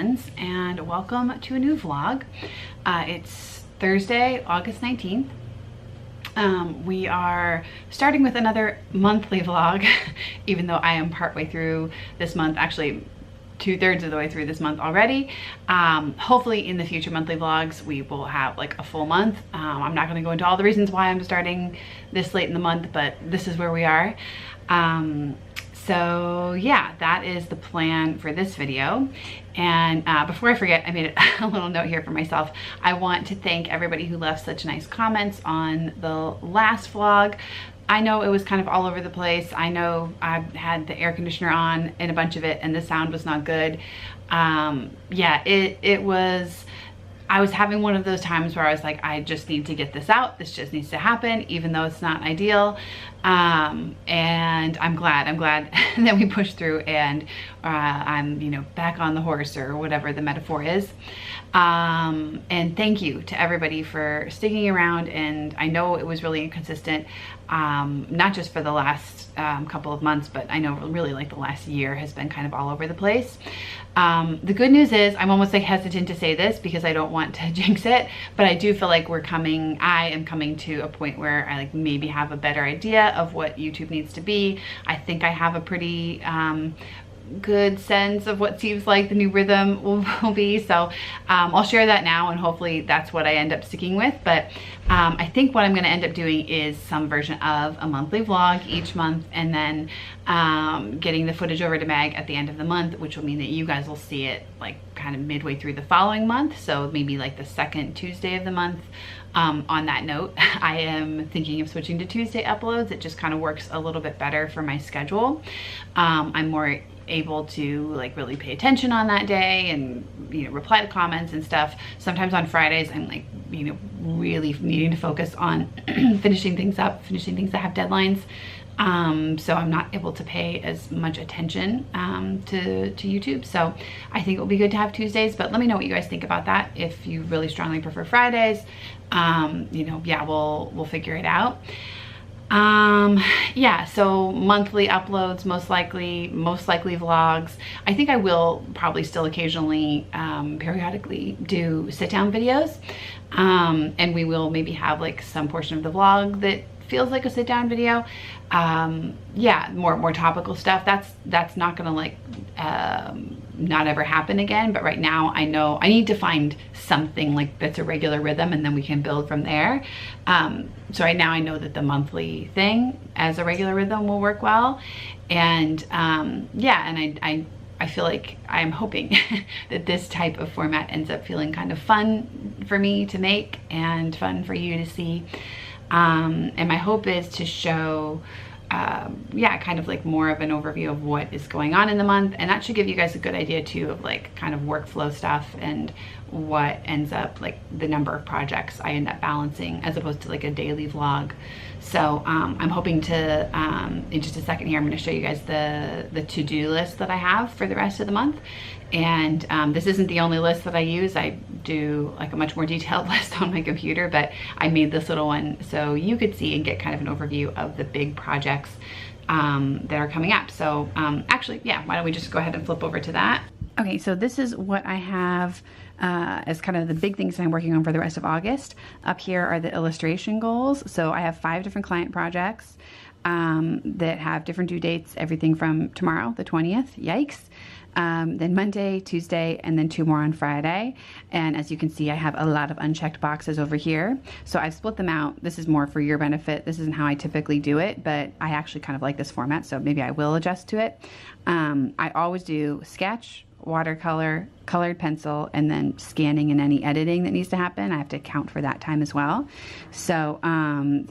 friends, and welcome to a new vlog. It's Thursday, August 19th. We are starting with another monthly vlog, even though I am partway through this month, actually 2/3 of the way through this month already. Hopefully in the future monthly vlogs, we will have like a full month. I'm not gonna go into all the reasons why I'm starting this late in the month, but this is where we are. So yeah, that is the plan for this video. And before I forget, I made a little note here for myself. I want to thank everybody who left such nice comments on the last vlog. I know it was kind of all over the place. I know I had the air conditioner on in a bunch of it and the sound was not good. Yeah, I was having one of those times where I was like, I just need to get this out. This just needs to happen, even though it's not ideal. And I'm glad that we pushed through, and I'm, back on the horse, or whatever the metaphor is. And thank you to everybody for sticking around. And I know it was really inconsistent, not just for the last couple of months, but I know really like the last year has been kind of all over the place. The good news is, I'm almost like hesitant to say this because I don't want to jinx it, but I do feel like I am coming to a point where I like maybe have a better idea of what YouTube needs to be. I think I have a pretty good sense of what seems like the new rhythm will be. So I'll share that now, and hopefully that's what I end up sticking with. But I think what I'm going to end up doing is some version of a monthly vlog each month, and then getting the footage over to Meg at the end of the month, which will mean that you guys will see it like kind of midway through the following month. So maybe like the second Tuesday of the month. On that note, I am thinking of switching to Tuesday uploads. It just kind of works a little bit better for my schedule. I'm more able to like really pay attention on that day and reply to comments and stuff. Sometimes on Fridays I'm like really needing to focus on finishing things that have deadlines. So I'm not able to pay as much attention to YouTube. So I think it will be good to have Tuesdays, but let me know what you guys think about that. If you really strongly prefer Fridays, yeah, we'll figure it out. Yeah, so monthly uploads, most likely vlogs. I think I will probably still occasionally, periodically do sit-down videos. And we will maybe have like some portion of the vlog that feels like a sit-down video. Yeah, more topical stuff. That's not gonna like not ever happen again, but right now I know I need to find something like that's a regular rhythm, and then we can build from there. So right now I know that the monthly thing as a regular rhythm will work well. And yeah, and I feel like I'm hoping that this type of format ends up feeling kind of fun for me to make and fun for you to see. And my hope is to show, yeah, kind of like more of an overview of what is going on in the month. And that should give you guys a good idea too of like kind of workflow stuff and what ends up like the number of projects I end up balancing as opposed to like a daily vlog. So I'm hoping to, in just a second here, I'm going to show you guys the to-do list that I have for the rest of the month. And this isn't the only list that I use. I do like a much more detailed list on my computer, but I made this little one so you could see and get kind of an overview of the big projects that are coming up. So actually, yeah, why don't we just go ahead and flip over to that. Okay, so this is what I have as kind of the big things that I'm working on for the rest of August. Up here are the illustration goals. So I have 5 different client projects that have different due dates, everything from tomorrow, the 20th, yikes, then Monday, Tuesday, and then 2 more on Friday. And as you can see, I have a lot of unchecked boxes over here. So I've split them out. This is more for your benefit. This isn't how I typically do it, but I actually kind of like this format, so maybe I will adjust to it. I always do sketch, watercolor, colored pencil, and then scanning and any editing that needs to happen. I have to account for that time as well. So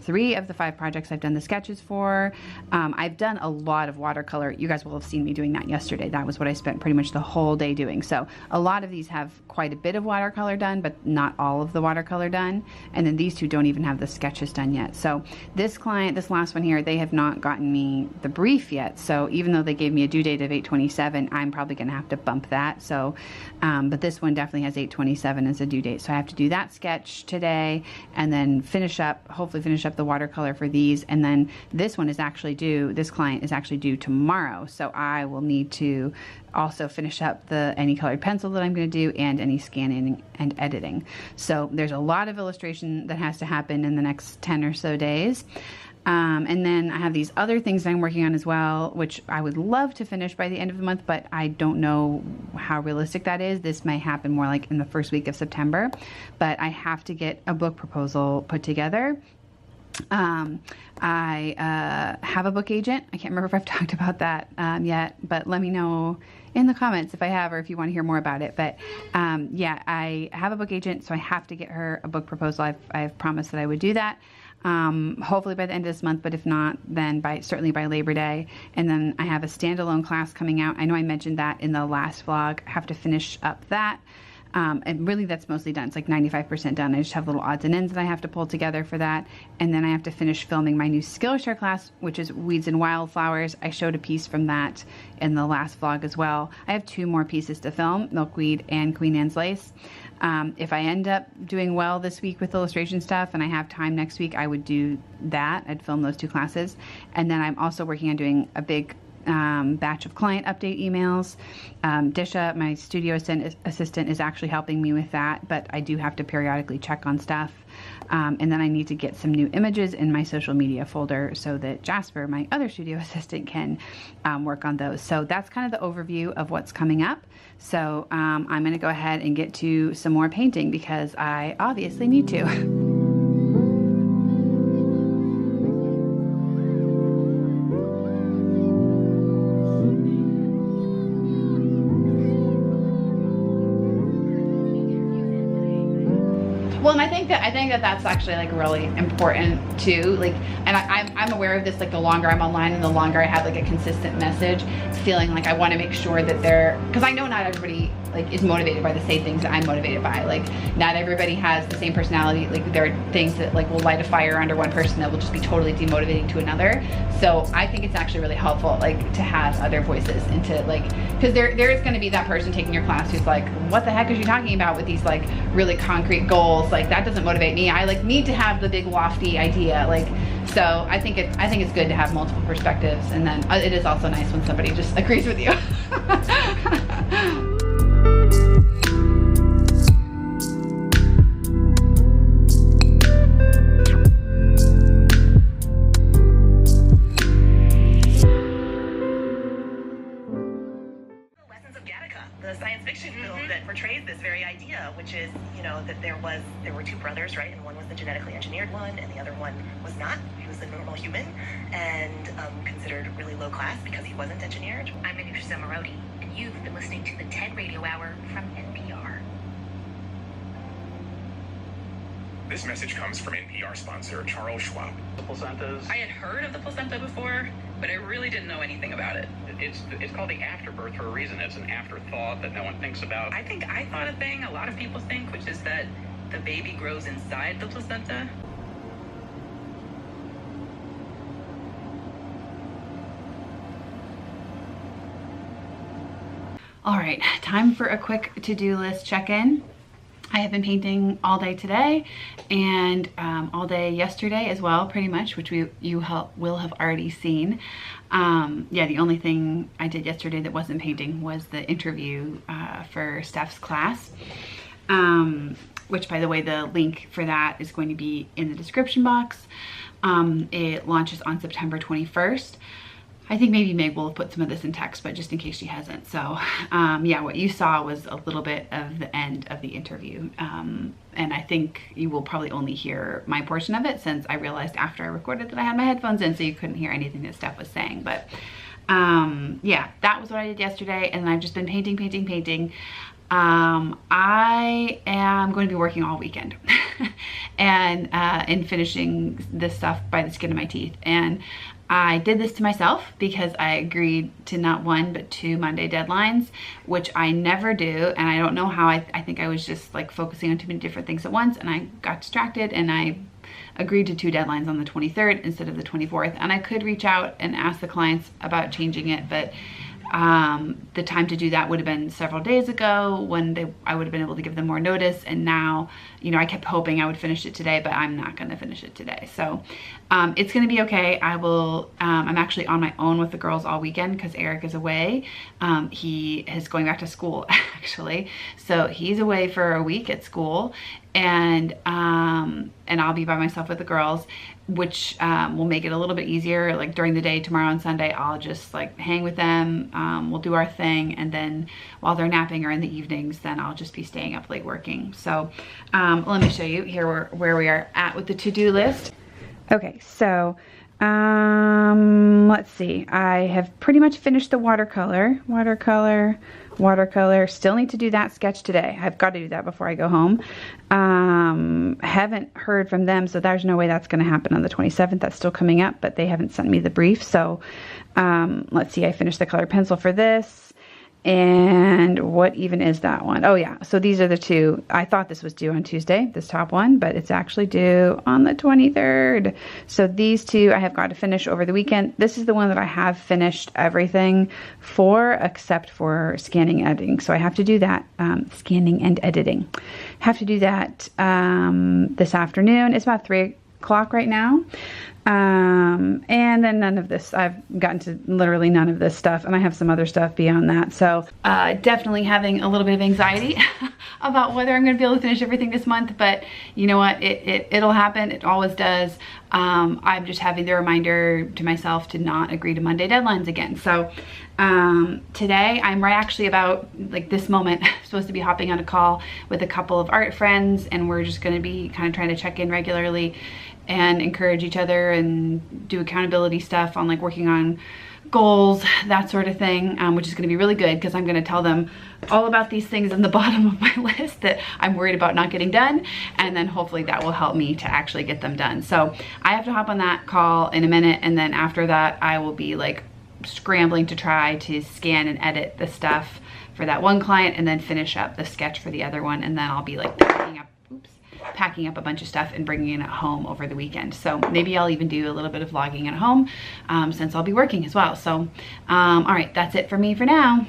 3 of the 5 projects I've done the sketches for. I've done a lot of watercolor. You guys will have seen me doing that yesterday. That was what I spent pretty much the whole day doing. So a lot of these have quite a bit of watercolor done, but not all of the watercolor done. And then these 2 don't even have the sketches done yet. So this client, this last one here, they have not gotten me the brief yet. So even though they gave me a due date of 8/27, I'm probably gonna have to bump that. So but this one definitely has 8/27 as a due date. So I have to do that sketch today and then hopefully finish up the watercolor for these. And then this one is actually due, this client is actually due tomorrow. So I will need to also finish up the any colored pencil that I'm going to do and any scanning and editing. So there's a lot of illustration that has to happen in the next 10 or so days. And then I have these other things that I'm working on as well, which I would love to finish by the end of the month, but I don't know how realistic that is. This may happen more like in the first week of September, but I have to get a book proposal put together. I have a book agent. I can't remember if I've talked about that yet, but let me know in the comments if I have, or if you want to hear more about it. But yeah, I have a book agent, so I have to get her a book proposal. I've promised that I would do that. Hopefully by the end of this month, but if not, then certainly by Labor Day. And then I have a standalone class coming out. I know I mentioned that in the last vlog. I have to finish up that. And really that's mostly done. It's like 95% done. I just have little odds and ends that I have to pull together for that. And then I have to finish filming my new Skillshare class, which is Weeds and Wildflowers. I showed a piece from that in the last vlog as well. I have 2 more pieces to film, Milkweed and Queen Anne's Lace. If I end up doing well this week with illustration stuff and I have time next week, I would do that. I'd film those 2 classes. And then I'm also working on doing a big batch of client update emails. Disha, my studio assistant, is actually helping me with that, but I do have to periodically check on stuff. And then I need to get some new images in my social media folder so that Jasper, my other studio assistant, can work on those. So that's kind of the overview of what's coming up. So I'm going to go ahead and get to some more painting because I obviously need to. Well, and I think that that's actually like really important too. Like, and I'm aware of this. Like, the longer I'm online and the longer I have like a consistent message, feeling like I want to make sure that because I know not everybody like is motivated by the same things that I'm motivated by. Like, not everybody has the same personality. Like, there are things that like will light a fire under one person that will just be totally demotivating to another. So I think it's actually really helpful like to have other voices and to like, because there is going to be that person taking your class who's like, what the heck is she talking about with these like really concrete goals? Like, that doesn't motivate me. I like need to have the big lofty idea. Like, so I think it's good to have multiple perspectives, and then it is also nice when somebody just agrees with you. The science fiction film that portrays this very idea, which is, you know, that there were 2 brothers, right? And one was the genetically engineered one, and the other one was not. He was a normal human, and considered really low class because he wasn't engineered. I'm Anusha Samarodi, and you've been listening to the TED Radio Hour from NPR. This message comes from NPR sponsor Charles Schwab. The placentas. I had heard of the placenta before, but I really didn't know anything about it. It's called the afterbirth for a reason. It's an afterthought that no one thinks about. I think I thought a thing a lot of people think, which is that the baby grows inside the placenta. All right, time for a quick to-do list check-in. I have been painting all day today and all day yesterday as well, pretty much, which you will have already seen. Yeah, the only thing I did yesterday that wasn't painting was the interview for Steph's class, which, by the way, the link for that is going to be in the description box. It launches on September 21st. I think maybe Meg will have put some of this in text, but just in case she hasn't. So yeah, what you saw was a little bit of the end of the interview. And I think you will probably only hear my portion of it, since I realized after I recorded that I had my headphones in, so you couldn't hear anything that Steph was saying. But yeah, that was what I did yesterday. And then I've just been painting. I am going to be working all weekend and finishing this stuff by the skin of my teeth. And I did this to myself because I agreed to not 1 but 2 Monday deadlines, which I never do. And I don't know how. I think I was just like focusing on too many different things at once, and I got distracted, and I agreed to 2 deadlines on the 23rd instead of the 24th. And I could reach out and ask the clients about changing it, but the time to do that would have been several days ago when I would have been able to give them more notice. And now you know, I kept hoping I would finish it today, but I'm not gonna finish it today. So it's gonna be okay. I will, I'm actually on my own with the girls all weekend because Eric is away. He is going back to school actually. So he's away for a week at school, and I'll be by myself with the girls, which will make it a little bit easier. Like during the day, tomorrow and Sunday, I'll just like hang with them. We'll do our thing, and then while they're napping or in the evenings, then I'll just be staying up late working. So let me show you here where we are at with the to-do list. Okay, so let's see. I have pretty much finished the watercolor. Still need to do that sketch today. I've got to do that before I go home. Haven't heard from them, so there's no way that's going to happen on the 27th. That's still coming up, but they haven't sent me the brief. So let's see. I finished the colored pencil for this. And what even is that one? Oh yeah, so these are the two. I thought this was due on Tuesday, this top one, but it's actually due on the 23rd. So these two I have got to finish over the weekend. This is the one that I have finished everything for except for scanning and editing. So I have to do that, scanning and editing. Have to do that this afternoon. It's about 3 o'clock right now. And then none of this, I've gotten to literally none of this stuff, and I have some other stuff beyond that. So definitely having a little bit of anxiety about whether I'm going to be able to finish everything this month, but you know what, it'll happen. It always does. I'm just having the reminder to myself to not agree to Monday deadlines again. So today I'm actually about like this moment supposed to be hopping on a call with a couple of art friends, and we're just going to be kind of trying to check in regularly and encourage each other and do accountability stuff on like working on goals, that sort of thing, which is going to be really good because I'm going to tell them all about these things in the bottom of my list that I'm worried about not getting done, and then hopefully that will help me to actually get them done. So I have to hop on that call in a minute, and then after that I will be like scrambling to try to scan and edit the stuff for that one client and then finish up the sketch for the other one, and then I'll be like packing up a bunch of stuff and bringing it home over the weekend. So maybe I'll even do a little bit of vlogging at home since I'll be working as well. So all right, that's it for me for now.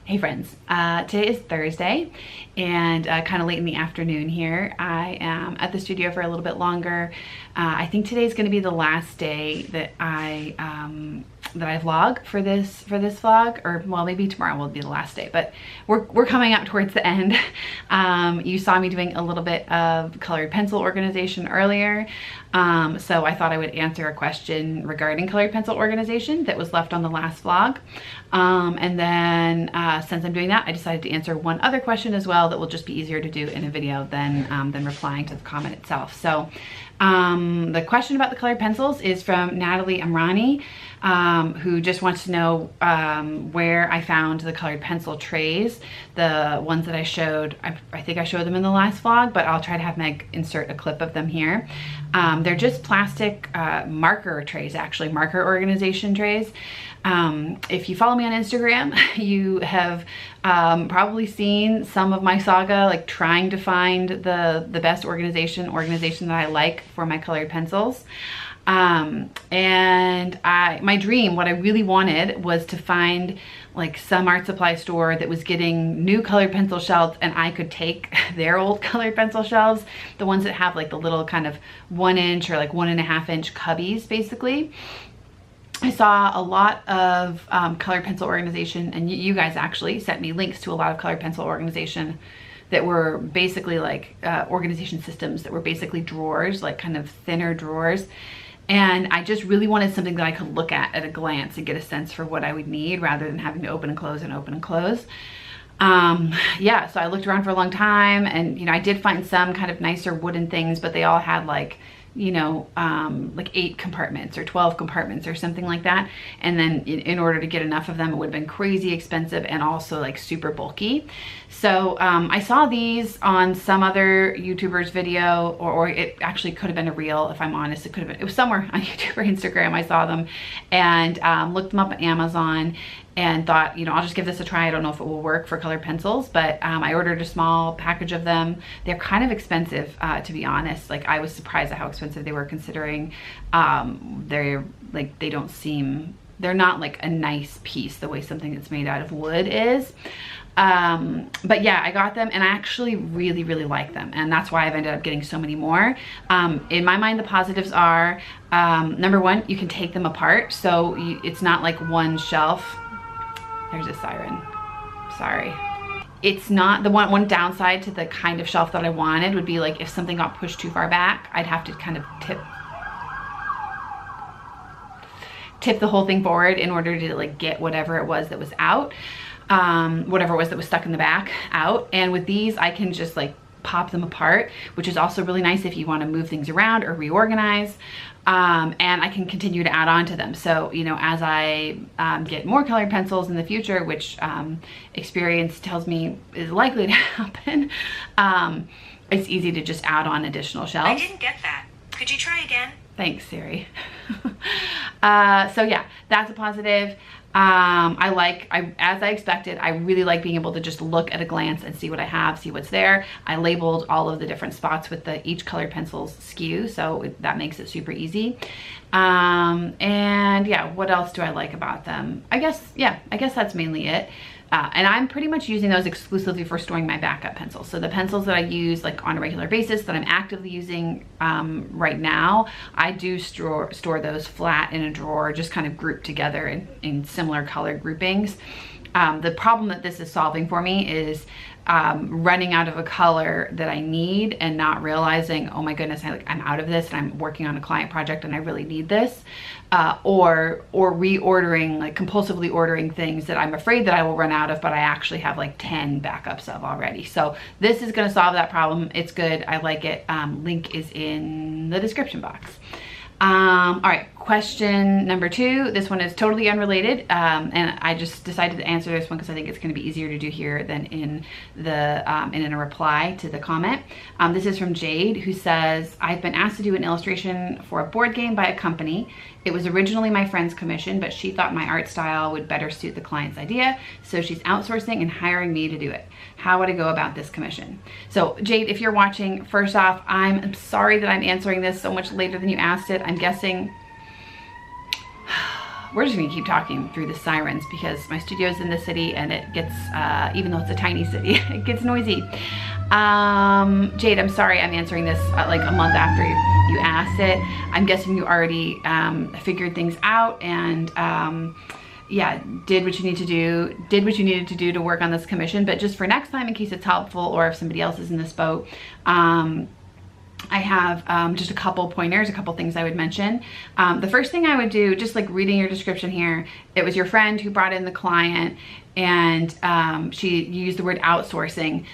Hey friends, today is Thursday and kind of late in the afternoon here. I am at the studio for a little bit longer. I think today is going to be the last day that I vlog for this vlog, or well, maybe tomorrow will be the last day, but we're coming up towards the end. You saw me doing a little bit of colored pencil organization earlier, so I thought I would answer a question regarding colored pencil organization that was left on the last vlog, and then since I'm doing that, I decided to answer one other question as well that will just be easier to do in a video than replying to the comment itself. So the question about the colored pencils is from Natalie Amrani, who just wants to know where I found the colored pencil trays, the ones that I showed. I think I showed them in the last vlog, but I'll try to have Meg insert a clip of them here. They're just plastic marker trays, actually, marker organization trays. If you follow me on Instagram, you have probably seen some of my saga, like trying to find the best organization that I like for my colored pencils. And my dream, what I really wanted was to find like some art supply store that was getting new colored pencil shelves, and I could take their old colored pencil shelves, the ones that have like the little kind of 1 inch or like 1.5 inch cubbies basically. I saw a lot of colored pencil organization, and you guys actually sent me links to a lot of colored pencil organization that were basically like organization systems that were basically drawers, like kind of thinner drawers. And I just really wanted something that I could look at a glance and get a sense for what I would need rather than having to open and close and open and close. Yeah, so I looked around for a long time, and you know, I did find some kind of nicer wooden things, but they all had like, you know, like 8 compartments or 12 compartments or something like that. And then in order to get enough of them, it would have been crazy expensive and also like super bulky. So I saw these on some other YouTuber's video, or it actually could have been a reel, if I'm honest. It could have been, it was somewhere on YouTube or Instagram. I saw them and looked them up on Amazon and thought, you know, I'll just give this a try. I don't know if it will work for colored pencils, but I ordered a small package of them. They're kind of expensive, to be honest. Like, I was surprised at how expensive they were, considering they're like, they don't seem, they're not like a nice piece the way something that's made out of wood is. But yeah, I got them and I actually really, really like them. And that's why I've ended up getting so many more. In my mind, the positives are, number one, you can take them apart. So it's not like one shelf. There's a siren, sorry. It's not, the one downside to the kind of shelf that I wanted would be like if something got pushed too far back, I'd have to kind of tip the whole thing forward in order to like get whatever it was that was out, whatever it was that was stuck in the back out. And with these, I can just like pop them apart, which is also really nice if you want to move things around or reorganize. And I can continue to add on to them. So, you know, as I get more colored pencils in the future, which experience tells me is likely to happen, it's easy to just add on additional shelves. I didn't get that. Could you try again? Thanks, Siri. So yeah, that's a positive. As I expected, I really like being able to just look at a glance and see what I have, see what's there. I labeled all of the different spots with each colored pencil's SKU, so that makes it super easy. And yeah, what else do I like about them? I guess that's mainly it. And I'm pretty much using those exclusively for storing my backup pencils. So the pencils that I use like on a regular basis that I'm actively using right now, I do store those flat in a drawer, just kind of grouped together in similar color groupings. The problem that this is solving for me is running out of a color that I need and not realizing, oh my goodness, I'm out of this and I'm working on a client project and I really need this. Or reordering, like compulsively ordering things that I'm afraid that I will run out of, but I actually have like 10 backups of already. So this is gonna solve that problem. It's good, I like it. Link is in the description box. All right, question number 2. This one is totally unrelated, and I just decided to answer this one because I think it's going to be easier to do here than in a reply to the comment. This is from Jade, who says, I've been asked to do an illustration for a board game by a company. It was originally my friend's commission, but she thought my art style would better suit the client's idea, so she's outsourcing and hiring me to do it. How would I go about this commission? So Jade, if you're watching, first off, I'm sorry that I'm answering this so much later than you asked it. I'm guessing we're just gonna keep talking through the sirens because my studio's in the city and it gets, even though it's a tiny city, it gets noisy. Jade, I'm sorry I'm answering this like a month after you asked it. I'm guessing you already figured things out and yeah, did what you needed to do to work on this commission. But just for next time, in case it's helpful or if somebody else is in this boat, I have just a couple pointers, a couple things I would mention. The first thing I would do, just like reading your description here, it was your friend who brought in the client and she used the word outsourcing,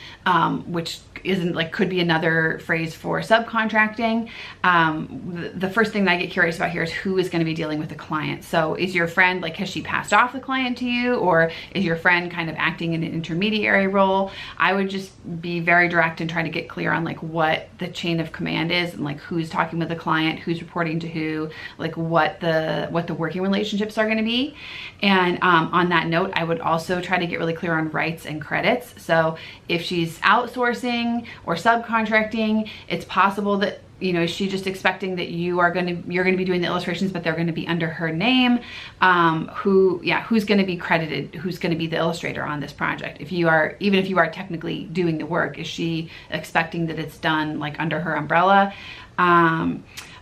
which isn't like, could be another phrase for subcontracting. The first thing that I get curious about here is who is going to be dealing with the client. So is your friend, like, has she passed off the client to you, or is your friend kind of acting in an intermediary role? I would just be very direct and try to get clear on like what the chain of command is and like who's talking with the client, who's reporting to who, like what the working relationships are going to be. And on that note, I would also try to get really clear on rights and credits. So if she's outsourcing, outsourcing or subcontracting? It's possible that, you know, is she just expecting that you're going to be doing the illustrations, but they're going to be under her name? Who's going to be credited? Who's going to be the illustrator on this project? Even if you are technically doing the work, is she expecting that it's done like under her umbrella?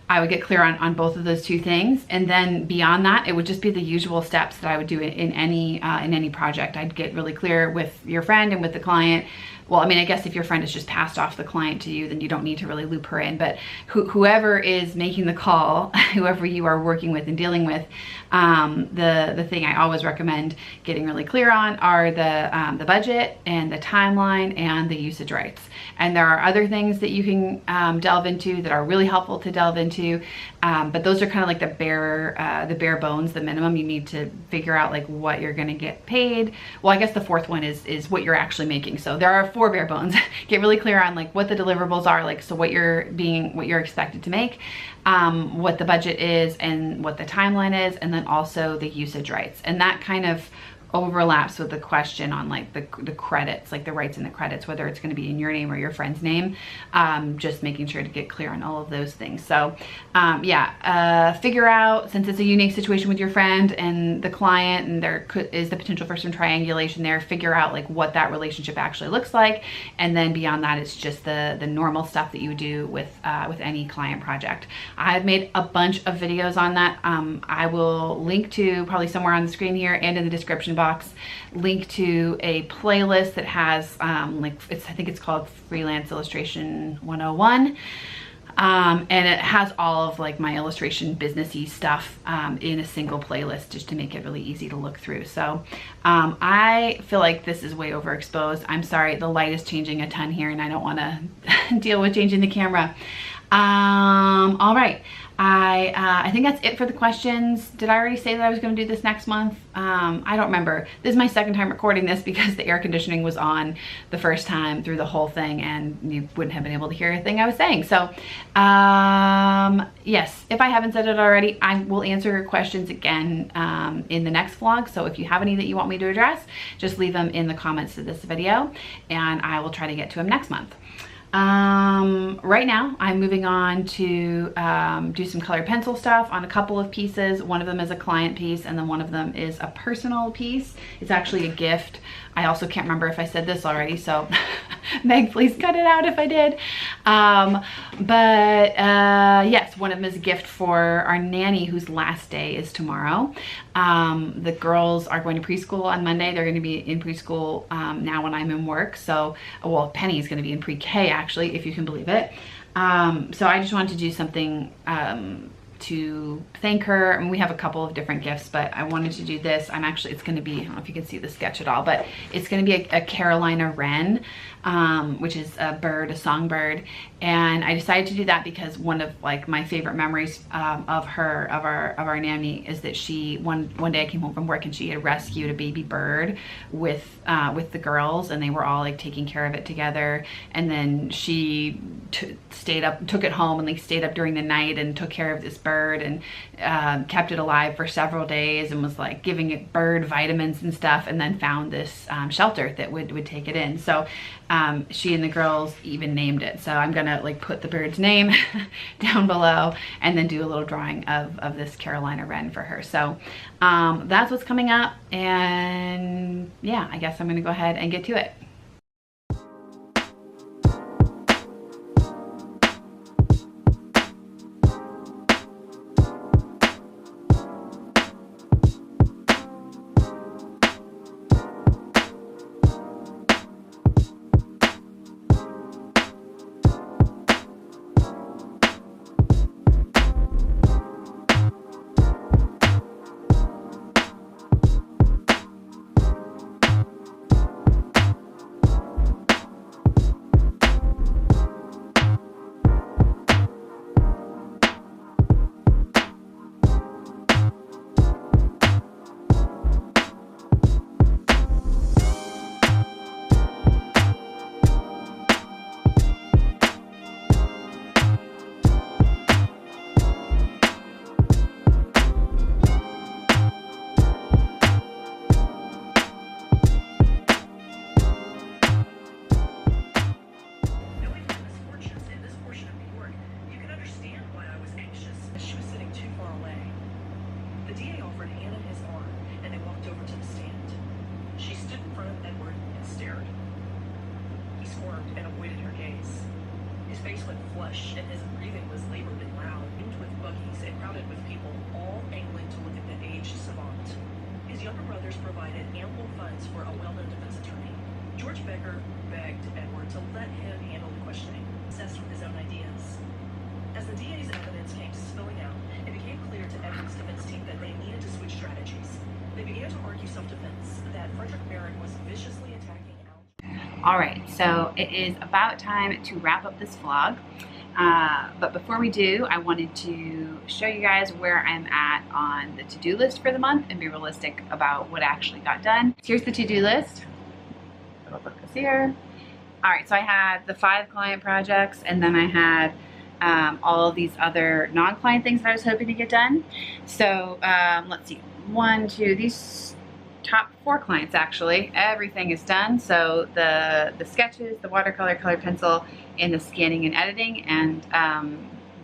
I would get clear on both of those two things. And then beyond that, it would just be the usual steps that I would do in any project. I'd get really clear with your friend and with the client. Well, I mean, I guess if your friend has just passed off the client to you, then you don't need to really loop her in. But whoever is making the call, whoever you are working with and dealing with, the thing I always recommend getting really clear on are the budget and the timeline and the usage rights. And there are other things that you can delve into that are really helpful to delve into, but those are kind of like the bare bones, the minimum. You need to figure out like what you're going to get paid. Well, I guess the fourth one is what you're actually making. So there are 4 bare bones. Get really clear on like what the deliverables are, like so what you're expected to make, what the budget is and what the timeline is, and then also the usage rights. And that kind of overlaps with the question on like the credits, like the rights and the credits, whether it's going to be in your name or your friend's name. Just making sure to get clear on all of those things. So figure out, since it's a unique situation with your friend and the client, and there is the potential for some triangulation there, figure out like what that relationship actually looks like. And then beyond that, it's just the normal stuff that you do with any client project. I've made a bunch of videos on that. I will link to, probably somewhere on the screen here and in the description box, link to a playlist that has I think it's called Freelance Illustration 101. And it has all of like my illustration businessy stuff in a single playlist, just to make it really easy to look through. So I feel like this is way overexposed. I'm sorry, the light is changing a ton here and I don't want to deal with changing the camera. All right. I think that's it for the questions. Did I already say that I was going to do this next month? I don't remember. This is my second time recording this because the air conditioning was on the first time through the whole thing and you wouldn't have been able to hear a thing I was saying. So, yes, if I haven't said it already, I will answer your questions again in the next vlog. So if you have any that you want me to address, just leave them in the comments to this video and I will try to get to them next month. Right now I'm moving on to do some colored pencil stuff on a couple of pieces. One of them is a client piece and then one of them is a personal piece. It's actually a gift. I also can't remember if I said this already, so Meg, please cut it out if I did. Yes, one of them is a gift for our nanny whose last day is tomorrow. The girls are going to preschool on Monday. They're going to be in preschool now when I'm in work. So, well, Penny's going to be in pre-K actually, if you can believe it. So I just wanted to do something to thank her. And we have a couple of different gifts, but I wanted to do this. It's going to be, I don't know if you can see the sketch at all, but it's going to be a Carolina wren, which is a bird, a songbird. And I decided to do that because one of like my favorite memories of our nanny is that she, one day I came home from work and she had rescued a baby bird with the girls, and they were all like taking care of it together. And then she took it home and like stayed up during the night and took care of this bird and kept it alive for several days and was like giving it bird vitamins and stuff, and then found this shelter that would take it in. So she and the girls even named it. So I'm gonna like put the bird's name down below and then do a little drawing of this Carolina wren for her. So that's what's coming up, and yeah, I guess I'm gonna go ahead and get to it. The DA offered Hannah his arm, and they walked over to the stand. She stood in front of Edward and stared. He squirmed and avoided her gaze. His face went flush, and his breathing was labored and loud, ringed with buggies and crowded with people, all angling to look at the aged savant. His younger brothers provided ample funds for a well-known defense attorney. George Becker begged Edward to let him handle the questioning, obsessed with his own ideas. As the DA's evidence came spilling out, it became clear to Edward's defense team that they needed to switch strategies. They began to argue self-defense, that Frederick Barrett was viciously attacking Al. All right, so it is about time to wrap up this vlog. But before we do, I wanted to show you guys where I'm at on the to-do list for the month and be realistic about what actually got done. Here's the to-do list. It'll put this here. All right, so I had the 5 client projects, and then I had all of these other non-client things that I was hoping to get done. So let's see, 1, 2, these top 4 clients actually, everything is done. So the sketches, the watercolor, color pencil, and the scanning and editing, and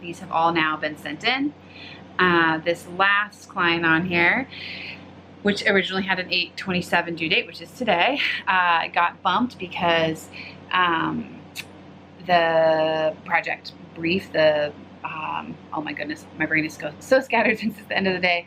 these have all now been sent in. This last client on here, which originally had an 8/27 due date, which is today, got bumped because the project brief, oh my goodness, my brain is so scattered since it's the end of the day.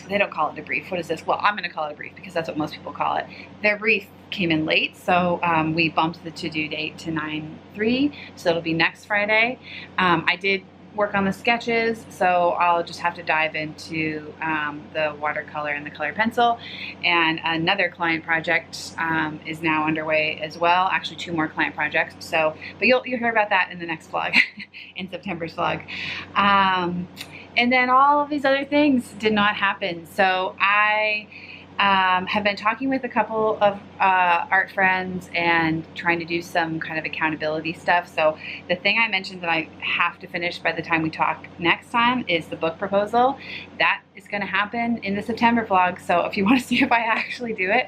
They don't call it a brief. What is this? Well, I'm going to call it a brief because that's what most people call it. Their brief came in late, so we bumped the to-do date to 9/3, so it'll be next Friday. I did work on the sketches, so I'll just have to dive into the watercolor and the color pencil. And another client project is now underway as well. Actually, 2 more client projects. So, but you'll hear about that in the next vlog, in September's vlog. And then all of these other things did not happen. So I have been talking with a couple of art friends and trying to do some kind of accountability stuff. So the thing I mentioned that I have to finish by the time we talk next time is the book proposal. That is going to happen in the September vlog. So if you want to see if I actually do it,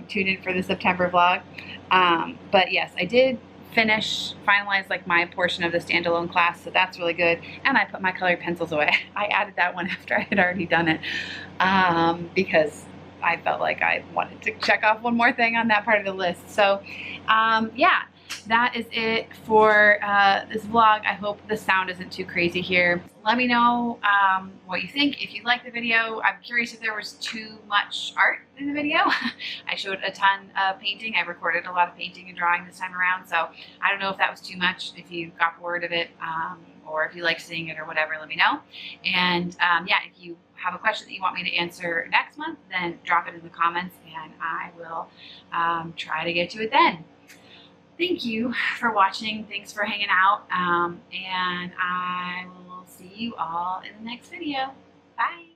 tune in for the September vlog. But yes, I did finalize like my portion of the standalone class, so that's really good. And I put my colored pencils away. I added that one after I had already done it because I felt like I wanted to check off one more thing on that part of the list. So yeah, that is it for this vlog. I hope the sound isn't too crazy here. Let me know what you think. If you like the video, I'm curious if there was too much art in the video. I showed a ton of painting. I recorded a lot of painting and drawing this time around, so I don't know if that was too much. If you got bored of it or if you like seeing it or whatever, let me know. And yeah, if you have a question that you want me to answer next month, then drop it in the comments and I will try to get to it then. Thank you for watching. Thanks for hanging out. And I will see you all in the next video. Bye.